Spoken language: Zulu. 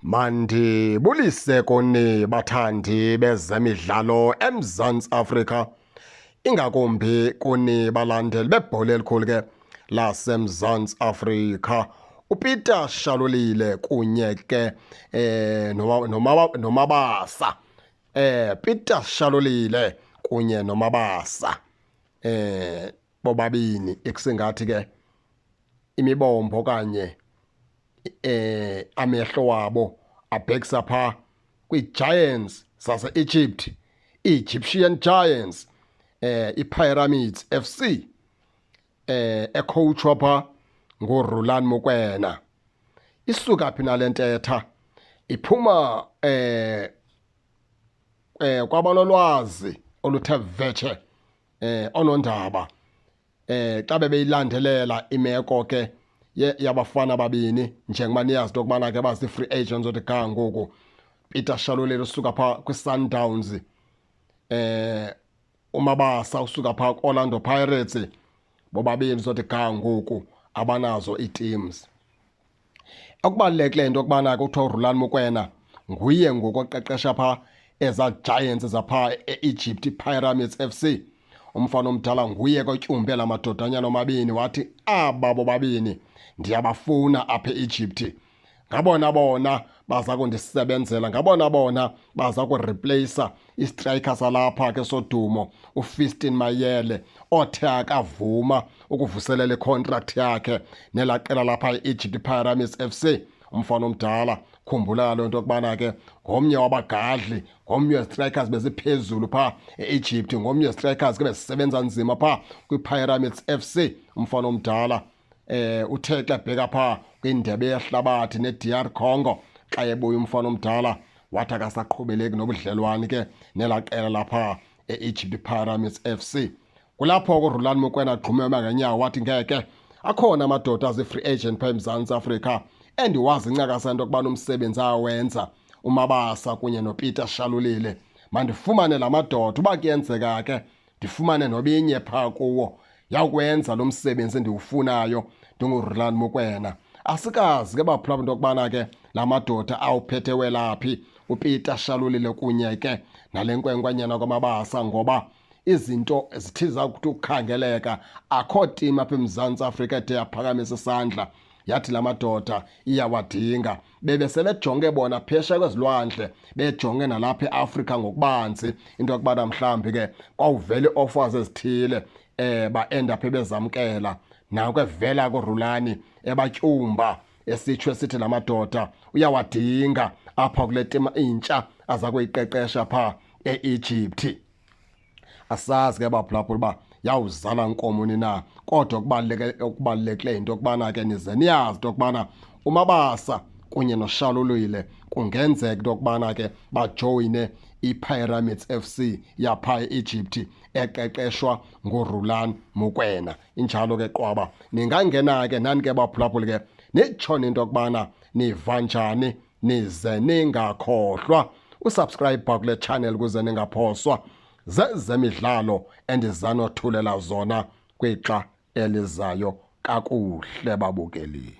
Mandibulise kuni bathandi bezemidlalo eMzantsi Afrika, ingakumbi kuni balandeli bebhola elikhulu ke laseMzantsi Afrika. uPeter Shalulile kunye ke noMabasa. Peter Shalulile kunye noMabasa. Bobabini ekusingathi ke imibombo kanye amehlo wabo abhekisa pha kwi-Giants sase-Egypt, i-Egyptian Giants, i-Pyramids FC, ecoachwa pha nguRulan Mokwena. Isuka phi nale ntetha? Iphuma kwabanolwazi oluthe vetshe, onondaba, xa bebeyilandelela imeko ke yabafana babini, njengoba niyazi into yokubana ke bazi-free agents othi ga ngoku. Peter Shalulile usuka phaa kwi-Sundowns, uMabasa usuka phaa ku-Orlando Pirates. Bobabini sothi ga ngoku abanazo ii-teams. Okubalulekileyo into yokubana ke kuthiwa uRulan Mokwena nguye ngoku oqeqesha phaa eza Giants zaphaa e-Egypt, i-Pyramids FC. Umfana omdala nguye kotyumbe la madodanyana omabini, wathi aba bobabini ndiyabafuna apha e-Egypt. Ngabona bona baza kundisebenzela, ngabona bona baza kurepleyisa istriker salapha ke sodumo uFiston Mayele, othe akavuma ukuvuselela icontract yakhe nelaa qela lapha e-Egypt, Pyramids FC. Umfana omdala khumbula loo nto yokubana ke ngomnye wabagadli, ngomnye wezistrikers beziphezulu phaa e-Egypt, ngomnye wezistrikers ke bezisebenza nzima phaa kwi-Pyramids FC. Umfana omdala uthe xa ebheka phaa kwindebe yehlabathi ne-DR Congo, xa ebuya umfana omdala wathi akasaqhubeleki nobudlelwane ke nelaa qela lapha e-Egypt, Pyramids FC. Kulapho ke uRulan Mokwena agxumema ngenyawo wathi ngeke akhona amadoda azi-free agent phaa eMzantsi Afrika endiwazi incakasa into yokubana umsebenzi awenza uMabasa kunye noPeter Shalulile. Mandifumane la madoda, uba kuyenzeka ke ndifumane nobinye phaa kuwo, yawukwenza lo msebenzi endiwufunayo ndinguRulan Mokwena. Asikazi ke baphulaphula into yokubana ke la madoda awuphethe welaphi uPeter Shalulile kunye ke nale nkwenkwanyana kwaMabasa, ngoba izinto zithi zakuthi ukukhangeleka akho team apha eMzantsi Afrika ethe yaphakamisa isandla yathi la madoda iyawadinga. Bebesebejonge bona phesha kwezilwandle, bejonge nalapha eAfrika ngokubanzi into yokubana mhlawumbi ke kwawuvela ii-offers ezithile ba-end up bezamkela. Naku evela kuRulani ebatyumba esitsho esithi la madoda uyawadinga apha kule tima intsha aza kuyiqeqesha phaa e-Egypt. Asazi ke baphulaphula uba yawuzala nkomoni na, kodwa okubalulekileyo into yokubana ke nize niyazi into yokubana uMabasa kunye noShalulile kungenzeka into yokubana ke bajoyine i-Pyramids FC yapha e-Egypt eqeqeshwa nguRulan Mokwena. Injalo ke qwaba, ningangena ke nani ke baphulaphula ke nitshone into yokubana niva njani, nize ningakhohlwa usubscribe kule channel ukuze ningaphoswa zezemidlalo endizanothulela zona kwixa elizayo kakuhle babukeli.